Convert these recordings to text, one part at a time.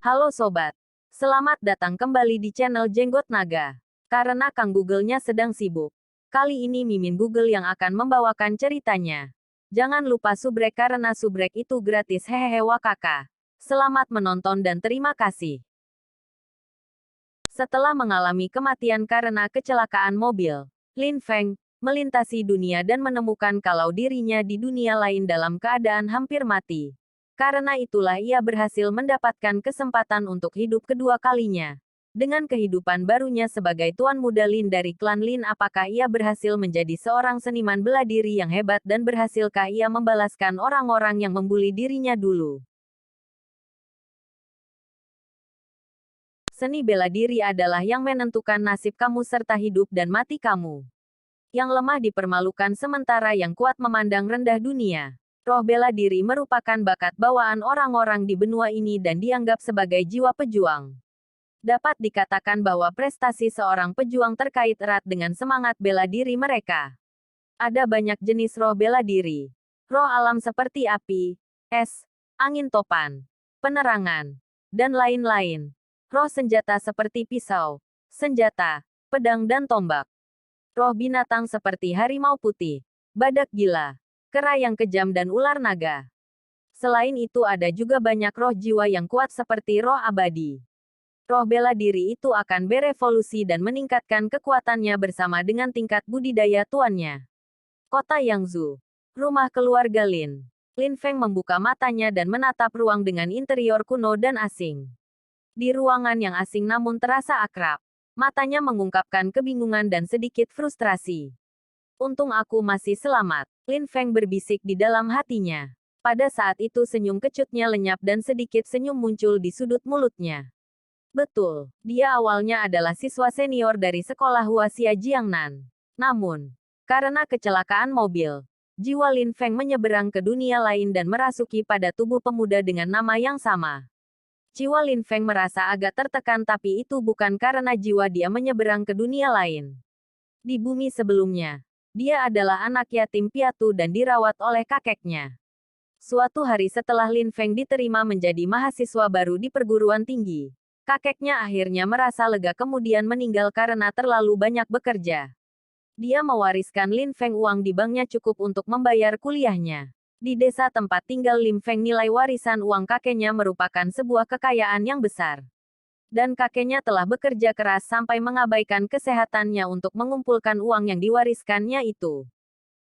Halo sobat, selamat datang kembali di channel Jenggot Naga. Karena Kang Google-nya sedang sibuk. Kali ini Mimin Google yang akan membawakan ceritanya. Jangan lupa subrek karena subrek itu gratis hehehe wakaka. Selamat menonton dan terima kasih. Setelah mengalami kematian karena kecelakaan mobil, Lin Feng melintasi dunia dan menemukan kalau dirinya di dunia lain dalam keadaan hampir mati. Karena itulah ia berhasil mendapatkan kesempatan untuk hidup kedua kalinya. Dengan kehidupan barunya sebagai tuan muda Lin dari klan Lin, apakah ia berhasil menjadi seorang seniman bela diri yang hebat dan berhasilkah ia membalaskan orang-orang yang membuli dirinya dulu? Seni bela diri adalah yang menentukan nasib kamu serta hidup dan mati kamu. Yang lemah dipermalukan sementara yang kuat memandang rendah dunia. Roh bela diri merupakan bakat bawaan orang-orang di benua ini dan dianggap sebagai jiwa pejuang. Dapat dikatakan bahwa prestasi seorang pejuang terkait erat dengan semangat bela diri mereka. Ada banyak jenis roh bela diri. Roh alam seperti api, es, angin topan, penerangan, dan lain-lain. Roh senjata seperti pisau, senjata, pedang dan tombak. Roh binatang seperti harimau putih, badak gila, kera yang kejam dan ular naga. Selain itu ada juga banyak roh jiwa yang kuat seperti roh abadi. Roh bela diri itu akan berevolusi dan meningkatkan kekuatannya bersama dengan tingkat budidaya tuannya. Kota Yangzhou. Rumah keluarga Lin. Lin Feng membuka matanya dan menatap ruang dengan interior kuno dan asing. Di ruangan yang asing namun terasa akrab. Matanya mengungkapkan kebingungan dan sedikit frustrasi. Untung aku masih selamat, Lin Feng berbisik di dalam hatinya. Pada saat itu senyum kecutnya lenyap dan sedikit senyum muncul di sudut mulutnya. Betul, dia awalnya adalah siswa senior dari sekolah Huaxia Jiangnan. Namun, karena kecelakaan mobil, jiwa Lin Feng menyeberang ke dunia lain dan merasuki pada tubuh pemuda dengan nama yang sama. Jiwa Lin Feng merasa agak tertekan tapi itu bukan karena jiwa dia menyeberang ke dunia lain. Di bumi sebelumnya, dia adalah anak yatim piatu dan dirawat oleh kakeknya. Suatu hari setelah Lin Feng diterima menjadi mahasiswa baru di perguruan tinggi, kakeknya akhirnya merasa lega kemudian meninggal karena terlalu banyak bekerja. Dia mewariskan Lin Feng uang di banknya cukup untuk membayar kuliahnya. Di desa tempat tinggal Lin Feng nilai warisan uang kakeknya merupakan sebuah kekayaan yang besar. Dan kakeknya telah bekerja keras sampai mengabaikan kesehatannya untuk mengumpulkan uang yang diwariskannya itu.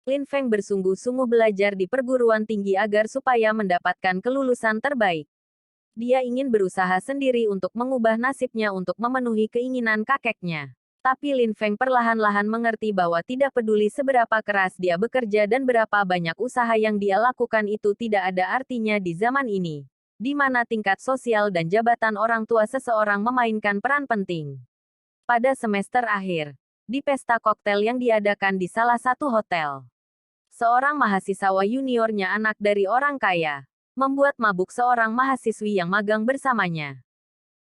Lin Feng bersungguh-sungguh belajar di perguruan tinggi agar supaya mendapatkan kelulusan terbaik. Dia ingin berusaha sendiri untuk mengubah nasibnya untuk memenuhi keinginan kakeknya. Tapi Lin Feng perlahan-lahan mengerti bahwa tidak peduli seberapa keras dia bekerja dan berapa banyak usaha yang dia lakukan itu tidak ada artinya di zaman ini, di mana tingkat sosial dan jabatan orang tua seseorang memainkan peran penting. Pada semester akhir, di pesta koktail yang diadakan di salah satu hotel, seorang mahasiswa juniornya anak dari orang kaya, membuat mabuk seorang mahasiswi yang magang bersamanya.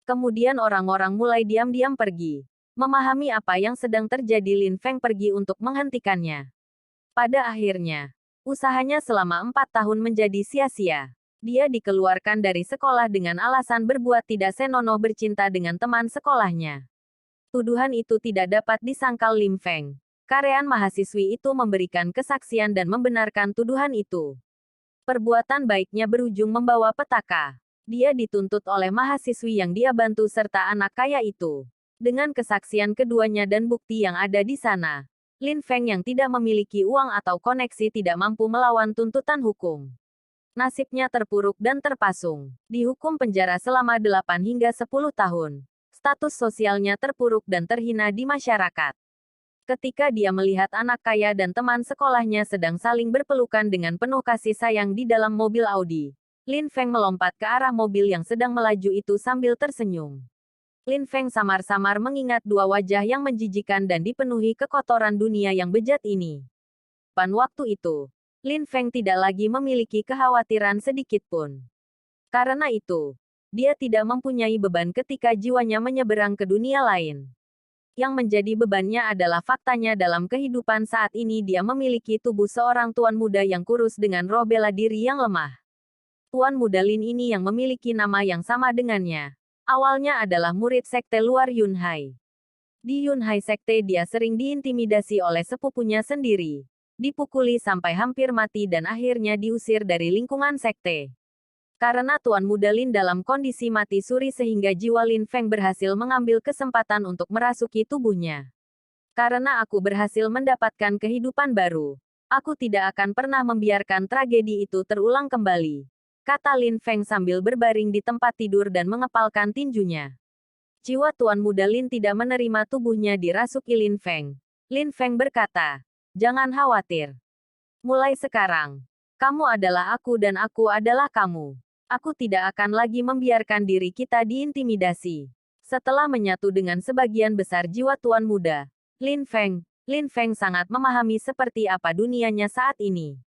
Kemudian orang-orang mulai diam-diam pergi. Memahami apa yang sedang terjadi, Lin Feng pergi untuk menghentikannya. Pada akhirnya, usahanya selama 4 tahun menjadi sia-sia. Dia dikeluarkan dari sekolah dengan alasan berbuat tidak senonoh bercinta dengan teman sekolahnya. Tuduhan itu tidak dapat disangkal Lin Feng. Karyawan mahasiswi itu memberikan kesaksian dan membenarkan tuduhan itu. Perbuatan baiknya berujung membawa petaka. Dia dituntut oleh mahasiswi yang dia bantu serta anak kaya itu. Dengan kesaksian keduanya dan bukti yang ada di sana, Lin Feng yang tidak memiliki uang atau koneksi tidak mampu melawan tuntutan hukum. Nasibnya terpuruk dan terpasung. Dihukum penjara selama 8 hingga 10 tahun. Status sosialnya terpuruk dan terhina di masyarakat. Ketika dia melihat anak kaya dan teman sekolahnya sedang saling berpelukan dengan penuh kasih sayang di dalam mobil Audi, Lin Feng melompat ke arah mobil yang sedang melaju itu sambil tersenyum. Lin Feng samar-samar mengingat dua wajah yang menjijikan dan dipenuhi kekotoran dunia yang bejat ini. Pada waktu itu, Lin Feng tidak lagi memiliki kekhawatiran sedikit pun. Karena itu, dia tidak mempunyai beban ketika jiwanya menyeberang ke dunia lain. Yang menjadi bebannya adalah faktanya dalam kehidupan saat ini dia memiliki tubuh seorang tuan muda yang kurus dengan roh bela diri yang lemah. Tuan muda Lin ini yang memiliki nama yang sama dengannya. Awalnya adalah murid sekte luar Yunhai. Di Yunhai sekte dia sering diintimidasi oleh sepupunya sendiri. Dipukuli sampai hampir mati dan akhirnya diusir dari lingkungan sekte. Karena Tuan Muda Lin dalam kondisi mati suri sehingga jiwa Lin Feng berhasil mengambil kesempatan untuk merasuki tubuhnya. Karena aku berhasil mendapatkan kehidupan baru, aku tidak akan pernah membiarkan tragedi itu terulang kembali, kata Lin Feng sambil berbaring di tempat tidur dan mengepalkan tinjunya. Jiwa Tuan Muda Lin tidak menerima tubuhnya dirasuki Lin Feng. Lin Feng berkata, "Jangan khawatir. Mulai sekarang, kamu adalah aku dan aku adalah kamu. Aku tidak akan lagi membiarkan diri kita diintimidasi." Setelah menyatu dengan sebagian besar jiwa Tuan Muda, Lin Feng sangat memahami seperti apa dunianya saat ini.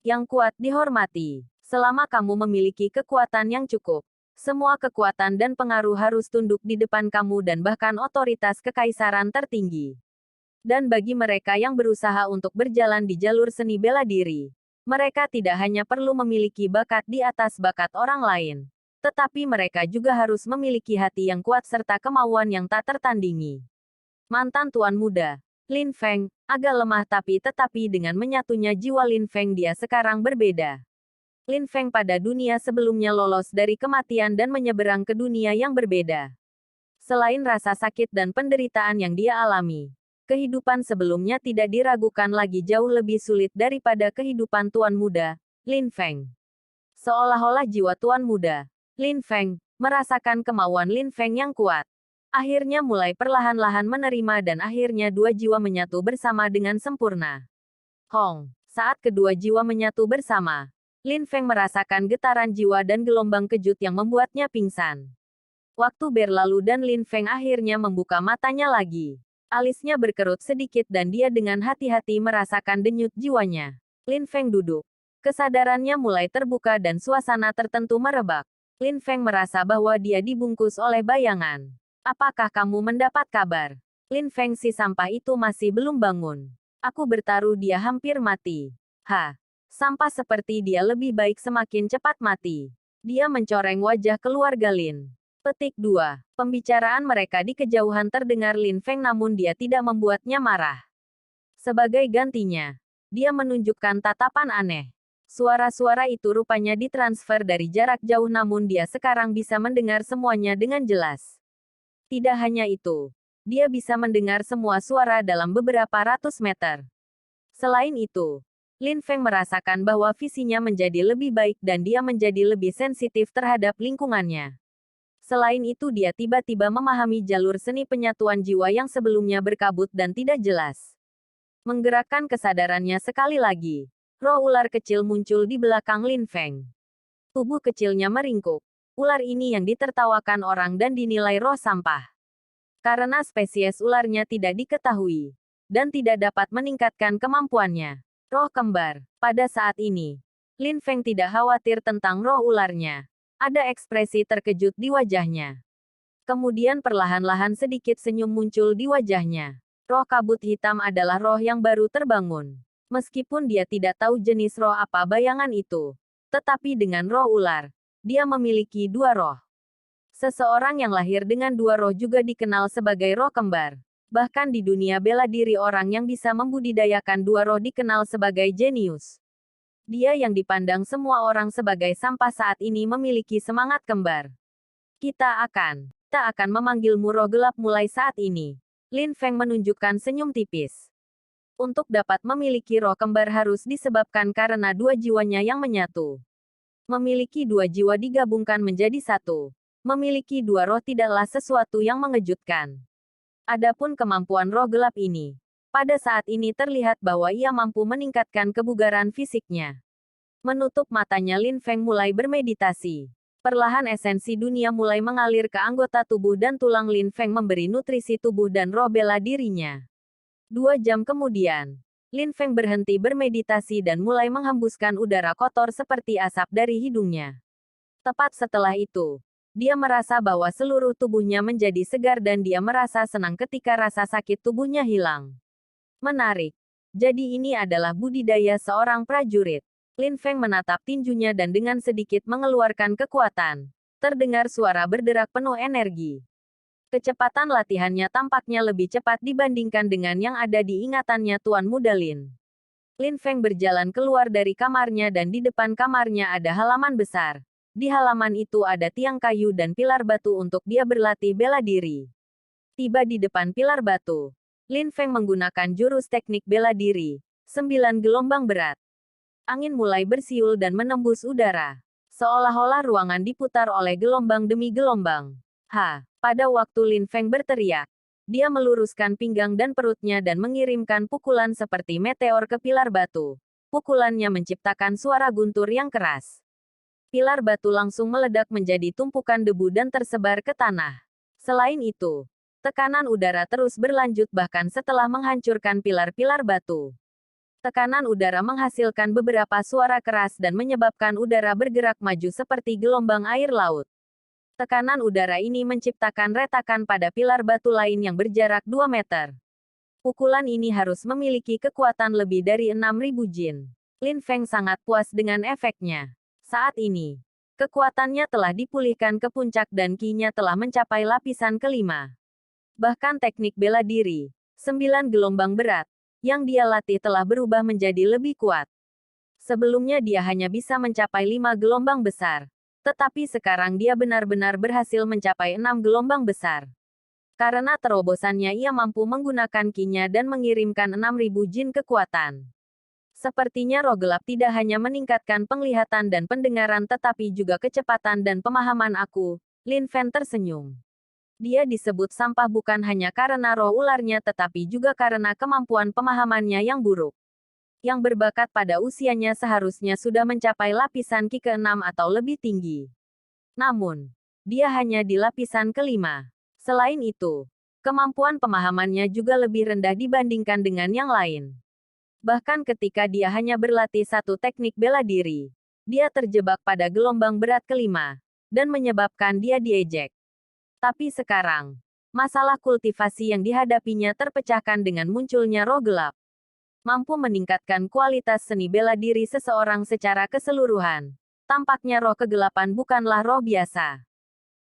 Yang kuat dihormati. Selama kamu memiliki kekuatan yang cukup, semua kekuatan dan pengaruh harus tunduk di depan kamu dan bahkan otoritas kekaisaran tertinggi. Dan bagi mereka yang berusaha untuk berjalan di jalur seni bela diri, mereka tidak hanya perlu memiliki bakat di atas bakat orang lain, tetapi mereka juga harus memiliki hati yang kuat serta kemauan yang tak tertandingi. Mantan Tuan Muda, Lin Feng, agak lemah tetapi dengan menyatunya jiwa Lin Feng dia sekarang berbeda. Lin Feng pada dunia sebelumnya lolos dari kematian dan menyeberang ke dunia yang berbeda. Selain rasa sakit dan penderitaan yang dia alami, kehidupan sebelumnya tidak diragukan lagi jauh lebih sulit daripada kehidupan Tuan Muda, Lin Feng. Seolah-olah jiwa Tuan Muda, Lin Feng, merasakan kemauan Lin Feng yang kuat. Akhirnya mulai perlahan-lahan menerima dan akhirnya dua jiwa menyatu bersama dengan sempurna. Saat kedua jiwa menyatu bersama, Lin Feng merasakan getaran jiwa dan gelombang kejut yang membuatnya pingsan. Waktu berlalu dan Lin Feng akhirnya membuka matanya lagi. Alisnya berkerut sedikit dan dia dengan hati-hati merasakan denyut jiwanya. Lin Feng duduk. Kesadarannya mulai terbuka dan suasana tertentu merebak. Lin Feng merasa bahwa dia dibungkus oleh bayangan. Apakah kamu mendapat kabar? Lin Feng si sampah itu masih belum bangun. Aku bertaruh dia hampir mati. Sampah seperti dia lebih baik semakin cepat mati. Dia mencoreng wajah keluarga Lin. Petik 2. Pembicaraan mereka di kejauhan terdengar Lin Feng namun dia tidak membuatnya marah. Sebagai gantinya, dia menunjukkan tatapan aneh. Suara-suara itu rupanya ditransfer dari jarak jauh namun dia sekarang bisa mendengar semuanya dengan jelas. Tidak hanya itu, dia bisa mendengar semua suara dalam beberapa ratus meter. Selain itu, Lin Feng merasakan bahwa visinya menjadi lebih baik dan dia menjadi lebih sensitif terhadap lingkungannya. Selain itu dia tiba-tiba memahami jalur seni penyatuan jiwa yang sebelumnya berkabut dan tidak jelas. Menggerakkan kesadarannya sekali lagi, roh ular kecil muncul di belakang Lin Feng. Tubuh kecilnya meringkuk. Ular ini yang ditertawakan orang dan dinilai roh sampah. Karena spesies ularnya tidak diketahui, dan tidak dapat meningkatkan kemampuannya. Roh kembar. Pada saat ini, Lin Feng tidak khawatir tentang roh ularnya. Ada ekspresi terkejut di wajahnya. Kemudian perlahan-lahan sedikit senyum muncul di wajahnya. Roh kabut hitam adalah roh yang baru terbangun. Meskipun dia tidak tahu jenis roh apa bayangan itu. Tetapi dengan roh ular, dia memiliki dua roh. Seseorang yang lahir dengan dua roh juga dikenal sebagai roh kembar. Bahkan di dunia bela diri orang yang bisa membudidayakan dua roh dikenal sebagai jenius. Dia yang dipandang semua orang sebagai sampah saat ini memiliki semangat kembar. Kita akan memanggilmu roh gelap mulai saat ini. Lin Feng menunjukkan senyum tipis. Untuk dapat memiliki roh kembar harus disebabkan karena dua jiwanya yang menyatu. Memiliki dua jiwa digabungkan menjadi satu. Memiliki dua roh tidaklah sesuatu yang mengejutkan. Adapun kemampuan roh gelap ini, pada saat ini terlihat bahwa ia mampu meningkatkan kebugaran fisiknya. Menutup matanya Lin Feng mulai bermeditasi. Perlahan esensi dunia mulai mengalir ke anggota tubuh dan tulang Lin Feng memberi nutrisi tubuh dan roh bela dirinya. 2 jam kemudian, Lin Feng berhenti bermeditasi dan mulai menghembuskan udara kotor seperti asap dari hidungnya. Tepat setelah itu, dia merasa bahwa seluruh tubuhnya menjadi segar dan dia merasa senang ketika rasa sakit tubuhnya hilang. Menarik. Jadi ini adalah budidaya seorang prajurit. Lin Feng menatap tinjunya dan dengan sedikit mengeluarkan kekuatan. Terdengar suara berderak penuh energi. Kecepatan latihannya tampaknya lebih cepat dibandingkan dengan yang ada di ingatannya Tuan Muda Lin. Lin Feng berjalan keluar dari kamarnya dan di depan kamarnya ada halaman besar. Di halaman itu ada tiang kayu dan pilar batu untuk dia berlatih bela diri. Tiba di depan pilar batu. Lin Feng menggunakan jurus teknik bela diri. 9 gelombang berat. Angin mulai bersiul dan menembus udara. Seolah-olah ruangan diputar oleh gelombang demi gelombang. Pada waktu Lin Feng berteriak, dia meluruskan pinggang dan perutnya dan mengirimkan pukulan seperti meteor ke pilar batu. Pukulannya menciptakan suara guntur yang keras. Pilar batu langsung meledak menjadi tumpukan debu dan tersebar ke tanah. Selain itu, tekanan udara terus berlanjut bahkan setelah menghancurkan pilar-pilar batu. Tekanan udara menghasilkan beberapa suara keras dan menyebabkan udara bergerak maju seperti gelombang air laut. Tekanan udara ini menciptakan retakan pada pilar batu lain yang berjarak 2 meter. Pukulan ini harus memiliki kekuatan lebih dari 6.000 jin. Lin Feng sangat puas dengan efeknya. Saat ini, kekuatannya telah dipulihkan ke puncak dan ki-nya telah mencapai lapisan kelima. Bahkan teknik bela diri, 9 gelombang berat, yang dia latih telah berubah menjadi lebih kuat. Sebelumnya dia hanya bisa mencapai 5 gelombang besar. Tetapi sekarang dia benar-benar berhasil mencapai 6 gelombang besar. Karena terobosannya ia mampu menggunakan ki-nya dan mengirimkan 6.000 jin kekuatan. Sepertinya roh gelap tidak hanya meningkatkan penglihatan dan pendengaran tetapi juga kecepatan dan pemahaman aku. Lin Feng tersenyum. Dia disebut sampah bukan hanya karena roh ularnya tetapi juga karena kemampuan pemahamannya yang buruk. Yang berbakat pada usianya seharusnya sudah mencapai lapisan ki ke-6 atau lebih tinggi. Namun, dia hanya di lapisan kelima. Selain itu, kemampuan pemahamannya juga lebih rendah dibandingkan dengan yang lain. Bahkan ketika dia hanya berlatih satu teknik bela diri, dia terjebak pada gelombang berat kelima, dan menyebabkan dia diejek. Tapi sekarang, masalah kultivasi yang dihadapinya terpecahkan dengan munculnya roh gelap. Mampu meningkatkan kualitas seni bela diri seseorang secara keseluruhan. Tampaknya roh kegelapan bukanlah roh biasa.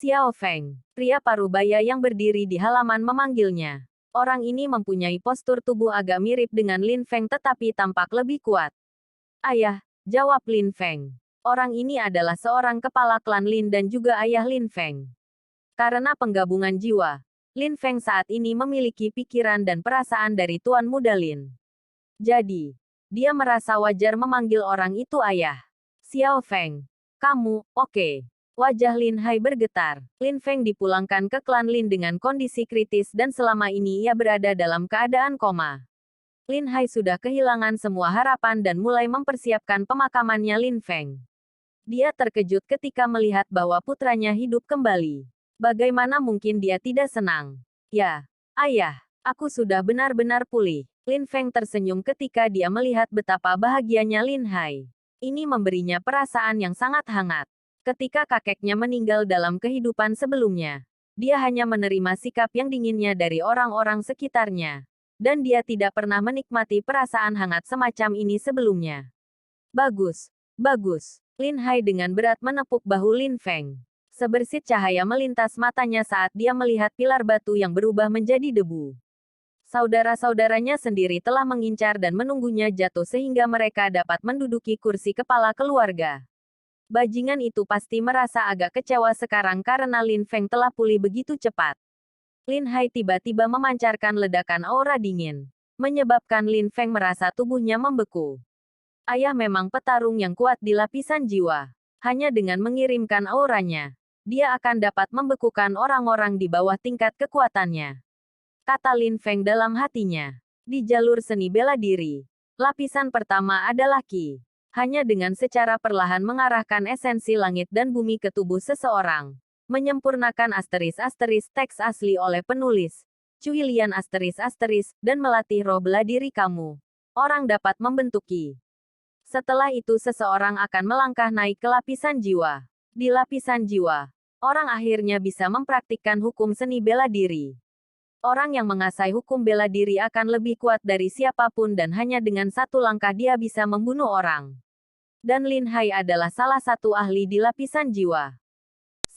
Xiao Feng, pria parubaya yang berdiri di halaman memanggilnya. Orang ini mempunyai postur tubuh agak mirip dengan Lin Feng tetapi tampak lebih kuat. Ayah, jawab Lin Feng. Orang ini adalah seorang kepala klan Lin dan juga ayah Lin Feng. Karena penggabungan jiwa, Lin Feng saat ini memiliki pikiran dan perasaan dari Tuan Muda Lin. Jadi, dia merasa wajar memanggil orang itu ayah. Xiao Feng, kamu, oke. Wajah Lin Hai bergetar. Lin Feng dipulangkan ke klan Lin dengan kondisi kritis dan selama ini ia berada dalam keadaan koma. Lin Hai sudah kehilangan semua harapan dan mulai mempersiapkan pemakamannya Lin Feng. Dia terkejut ketika melihat bahwa putranya hidup kembali. Bagaimana mungkin dia tidak senang? Ya, ayah, aku sudah benar-benar pulih. Lin Feng tersenyum ketika dia melihat betapa bahagianya Lin Hai. Ini memberinya perasaan yang sangat hangat. Ketika kakeknya meninggal dalam kehidupan sebelumnya, dia hanya menerima sikap yang dinginnya dari orang-orang sekitarnya. Dan dia tidak pernah menikmati perasaan hangat semacam ini sebelumnya. Bagus, bagus. Lin Hai dengan berat menepuk bahu Lin Feng. Sebersit cahaya melintas matanya saat dia melihat pilar batu yang berubah menjadi debu. Saudara-saudaranya sendiri telah mengincar dan menunggunya jatuh sehingga mereka dapat menduduki kursi kepala keluarga. Bajingan itu pasti merasa agak kecewa sekarang karena Lin Feng telah pulih begitu cepat. Lin Hai tiba-tiba memancarkan ledakan aura dingin, menyebabkan Lin Feng merasa tubuhnya membeku. Ayah memang petarung yang kuat di lapisan jiwa. Hanya dengan mengirimkan auranya, dia akan dapat membekukan orang-orang di bawah tingkat kekuatannya. Kata Lin Feng dalam hatinya. Di jalur seni bela diri, lapisan pertama adalah Qi. Hanya dengan secara perlahan mengarahkan esensi langit dan bumi ke tubuh seseorang. Menyempurnakan asteris-asteris teks asli oleh penulis. Cuilian asteris-asteris, dan melatih roh bela diri kamu. Orang dapat membentuk Qi. Setelah itu seseorang akan melangkah naik ke lapisan jiwa. Di lapisan jiwa, orang akhirnya bisa mempraktikkan hukum seni bela diri. Orang yang mengasai hukum bela diri akan lebih kuat dari siapapun dan hanya dengan satu langkah dia bisa membunuh orang. Dan Lin Hai adalah salah satu ahli di lapisan jiwa.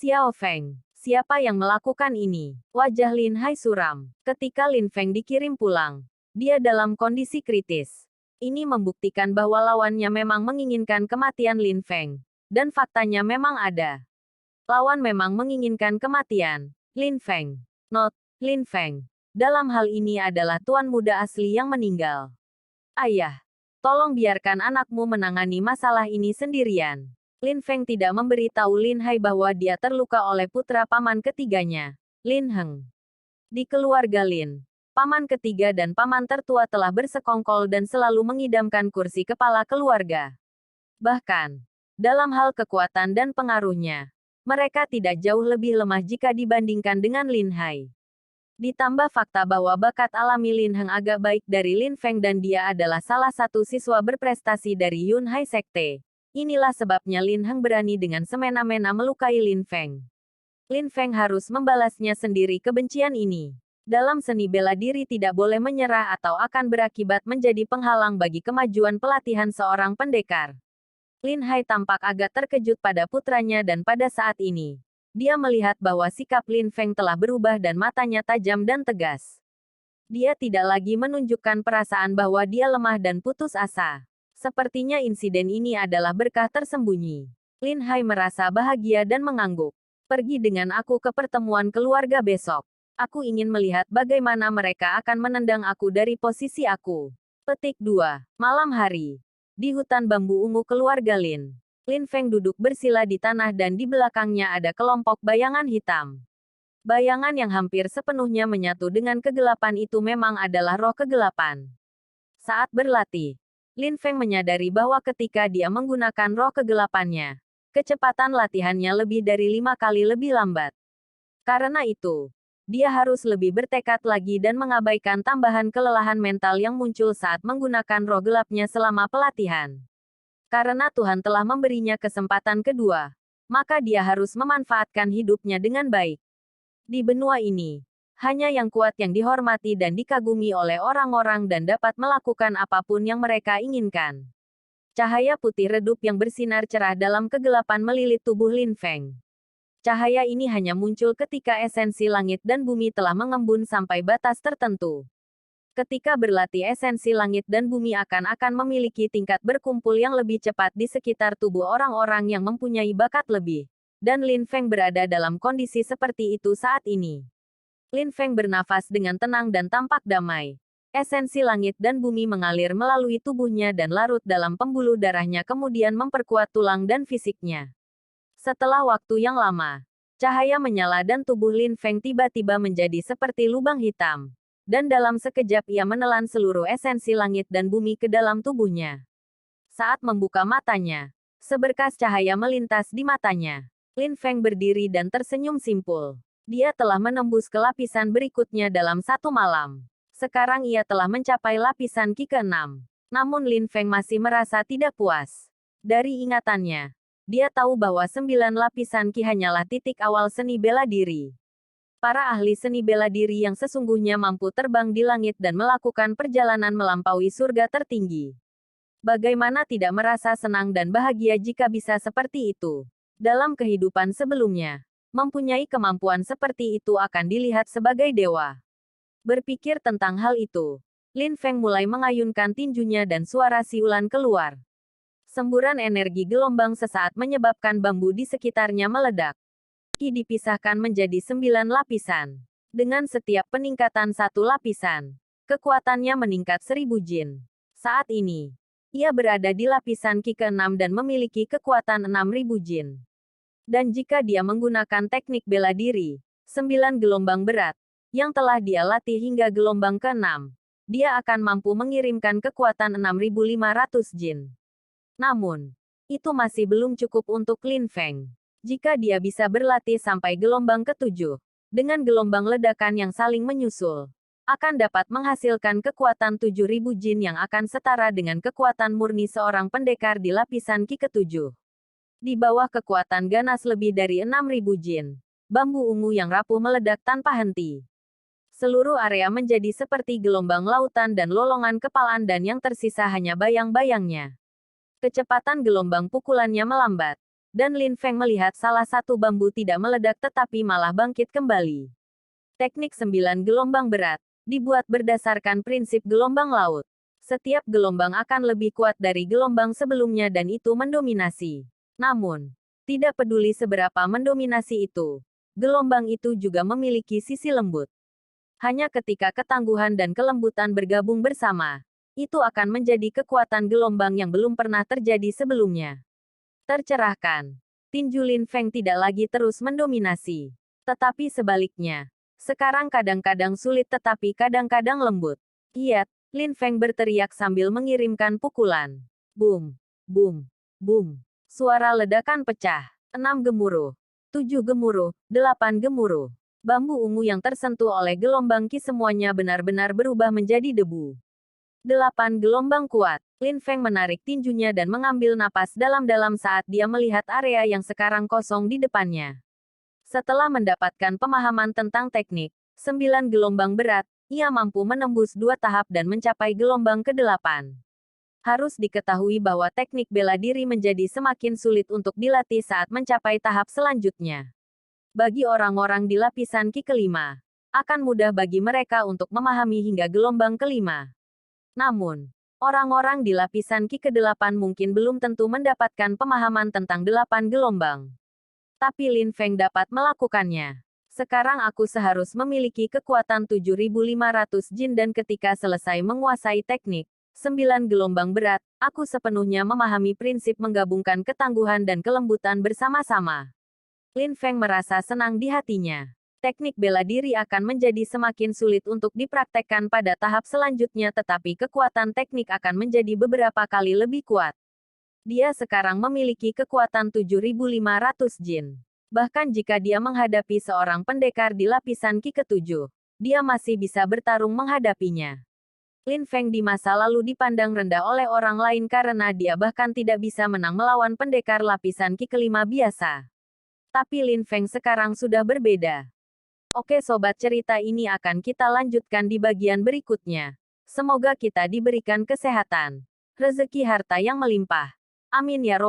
Xiao Feng, siapa yang melakukan ini? Wajah Lin Hai suram. Ketika Lin Feng dikirim pulang, dia dalam kondisi kritis. Ini membuktikan bahwa lawannya memang menginginkan kematian Lin Feng. Dan faktanya memang ada. Lawan memang menginginkan kematian Lin Feng. Not, Lin Feng. Dalam hal ini adalah tuan muda asli yang meninggal. Ayah, tolong biarkan anakmu menangani masalah ini sendirian. Lin Feng tidak memberitahu Lin Hai bahwa dia terluka oleh putra paman ketiganya, Lin Heng. Di keluarga Lin, paman ketiga dan paman tertua telah bersekongkol dan selalu mengidamkan kursi kepala keluarga. Bahkan, dalam hal kekuatan dan pengaruhnya, mereka tidak jauh lebih lemah jika dibandingkan dengan Lin Hai. Ditambah fakta bahwa bakat alami Lin Heng agak baik dari Lin Feng dan dia adalah salah satu siswa berprestasi dari Yun Hai Sekte. Inilah sebabnya Lin Heng berani dengan semena-mena melukai Lin Feng. Lin Feng harus membalasnya sendiri kebencian ini. Dalam seni bela diri tidak boleh menyerah atau akan berakibat menjadi penghalang bagi kemajuan pelatihan seorang pendekar. Lin Hai tampak agak terkejut pada putranya dan pada saat ini, dia melihat bahwa sikap Lin Feng telah berubah dan matanya tajam dan tegas. Dia tidak lagi menunjukkan perasaan bahwa dia lemah dan putus asa. Sepertinya insiden ini adalah berkah tersembunyi. Lin Hai merasa bahagia dan mengangguk. Pergi dengan aku ke pertemuan keluarga besok. Aku ingin melihat bagaimana mereka akan menendang aku dari posisi aku. Petik 2. Malam hari. Di hutan bambu ungu keluarga Lin. Lin Feng duduk bersila di tanah dan di belakangnya ada kelompok bayangan hitam. Bayangan yang hampir sepenuhnya menyatu dengan kegelapan itu memang adalah roh kegelapan. Saat berlatih, Lin Feng menyadari bahwa ketika dia menggunakan roh kegelapannya, kecepatan latihannya lebih dari 5 kali lebih lambat. Karena itu, dia harus lebih bertekad lagi dan mengabaikan tambahan kelelahan mental yang muncul saat menggunakan roh gelapnya selama pelatihan. Karena Tuhan telah memberinya kesempatan kedua, maka dia harus memanfaatkan hidupnya dengan baik. Di benua ini, hanya yang kuat yang dihormati dan dikagumi oleh orang-orang dan dapat melakukan apapun yang mereka inginkan. Cahaya putih redup yang bersinar cerah dalam kegelapan melilit tubuh Lin Feng. Cahaya ini hanya muncul ketika esensi langit dan bumi telah mengembun sampai batas tertentu. Ketika berlatih esensi langit dan bumi akan memiliki tingkat berkumpul yang lebih cepat di sekitar tubuh orang-orang yang mempunyai bakat lebih. Dan Lin Feng berada dalam kondisi seperti itu saat ini. Lin Feng bernafas dengan tenang dan tampak damai. Esensi langit dan bumi mengalir melalui tubuhnya dan larut dalam pembuluh darahnya kemudian memperkuat tulang dan fisiknya. Setelah waktu yang lama, cahaya menyala dan tubuh Lin Feng tiba-tiba menjadi seperti lubang hitam. Dan dalam sekejap ia menelan seluruh esensi langit dan bumi ke dalam tubuhnya. Saat membuka matanya, seberkas cahaya melintas di matanya. Lin Feng berdiri dan tersenyum simpul. Dia telah menembus ke lapisan berikutnya dalam satu malam. Sekarang ia telah mencapai lapisan Qi ke-6. Namun Lin Feng masih merasa tidak puas. Dari ingatannya, dia tahu bahwa 9 lapisan Qi hanyalah titik awal seni bela diri. Para ahli seni bela diri yang sesungguhnya mampu terbang di langit dan melakukan perjalanan melampaui surga tertinggi. Bagaimana tidak merasa senang dan bahagia jika bisa seperti itu? Dalam kehidupan sebelumnya, mempunyai kemampuan seperti itu akan dilihat sebagai dewa. Berpikir tentang hal itu, Lin Feng mulai mengayunkan tinjunya dan suara siulan keluar. Semburan energi gelombang sesaat menyebabkan bambu di sekitarnya meledak. Qi dipisahkan menjadi 9 lapisan. Dengan setiap peningkatan satu lapisan, kekuatannya meningkat 1000 jin. Saat ini, ia berada di lapisan Qi ke-6 dan memiliki kekuatan 6000 jin. Dan jika dia menggunakan teknik bela diri, 9 gelombang berat, yang telah dia latih hingga gelombang ke-6, dia akan mampu mengirimkan kekuatan 6500 jin. Namun, itu masih belum cukup untuk Lin Feng. Jika dia bisa berlatih sampai gelombang ke-7, dengan gelombang ledakan yang saling menyusul, akan dapat menghasilkan kekuatan 7000 jin yang akan setara dengan kekuatan murni seorang pendekar di lapisan Qi ke-7. Di bawah kekuatan ganas lebih dari 6000 jin, bambu ungu yang rapuh meledak tanpa henti. Seluruh area menjadi seperti gelombang lautan dan lolongan kepalan dan yang tersisa hanya bayang-bayangnya. Kecepatan gelombang pukulannya melambat. Dan Lin Feng melihat salah satu bambu tidak meledak tetapi malah bangkit kembali. Teknik 9 gelombang berat dibuat berdasarkan prinsip gelombang laut. Setiap gelombang akan lebih kuat dari gelombang sebelumnya dan itu mendominasi. Namun, tidak peduli seberapa mendominasi itu, gelombang itu juga memiliki sisi lembut. Hanya ketika ketangguhan dan kelembutan bergabung bersama, itu akan menjadi kekuatan gelombang yang belum pernah terjadi sebelumnya. Tercerahkan, tinju Lin Feng tidak lagi terus mendominasi. Tetapi sebaliknya, sekarang kadang-kadang sulit tetapi kadang-kadang lembut. Kiat, Lin Feng berteriak sambil mengirimkan pukulan. Boom, boom, boom. Suara ledakan pecah. 6 gemuruh, 7 gemuruh, 8 gemuruh. Bambu ungu yang tersentuh oleh gelombang Qi semuanya benar-benar berubah menjadi debu. 8 gelombang kuat. Lin Feng menarik tinjunya dan mengambil napas dalam-dalam saat dia melihat area yang sekarang kosong di depannya. Setelah mendapatkan pemahaman tentang teknik 9 gelombang berat, ia mampu menembus 2 tahap dan mencapai gelombang ke-8. Harus diketahui bahwa teknik bela diri menjadi semakin sulit untuk dilatih saat mencapai tahap selanjutnya. Bagi orang-orang di lapisan Qi kelima, akan mudah bagi mereka untuk memahami hingga gelombang kelima. Namun, orang-orang di lapisan Qi ke-8 mungkin belum tentu mendapatkan pemahaman tentang 8 gelombang. Tapi Lin Feng dapat melakukannya. Sekarang aku seharus memiliki kekuatan 7.500 jin dan ketika selesai menguasai teknik 9 gelombang berat, aku sepenuhnya memahami prinsip menggabungkan ketangguhan dan kelembutan bersama-sama. Lin Feng merasa senang di hatinya. Teknik bela diri akan menjadi semakin sulit untuk dipraktekkan pada tahap selanjutnya tetapi kekuatan teknik akan menjadi beberapa kali lebih kuat. Dia sekarang memiliki kekuatan 7.500 jin. Bahkan jika dia menghadapi seorang pendekar di lapisan Qi ke-7, dia masih bisa bertarung menghadapinya. Lin Feng di masa lalu dipandang rendah oleh orang lain karena dia bahkan tidak bisa menang melawan pendekar lapisan Qi kelima biasa. Tapi Lin Feng sekarang sudah berbeda. Oke sobat, cerita ini akan kita lanjutkan di bagian berikutnya. Semoga kita diberikan kesehatan, rezeki harta yang melimpah. Amin ya robbal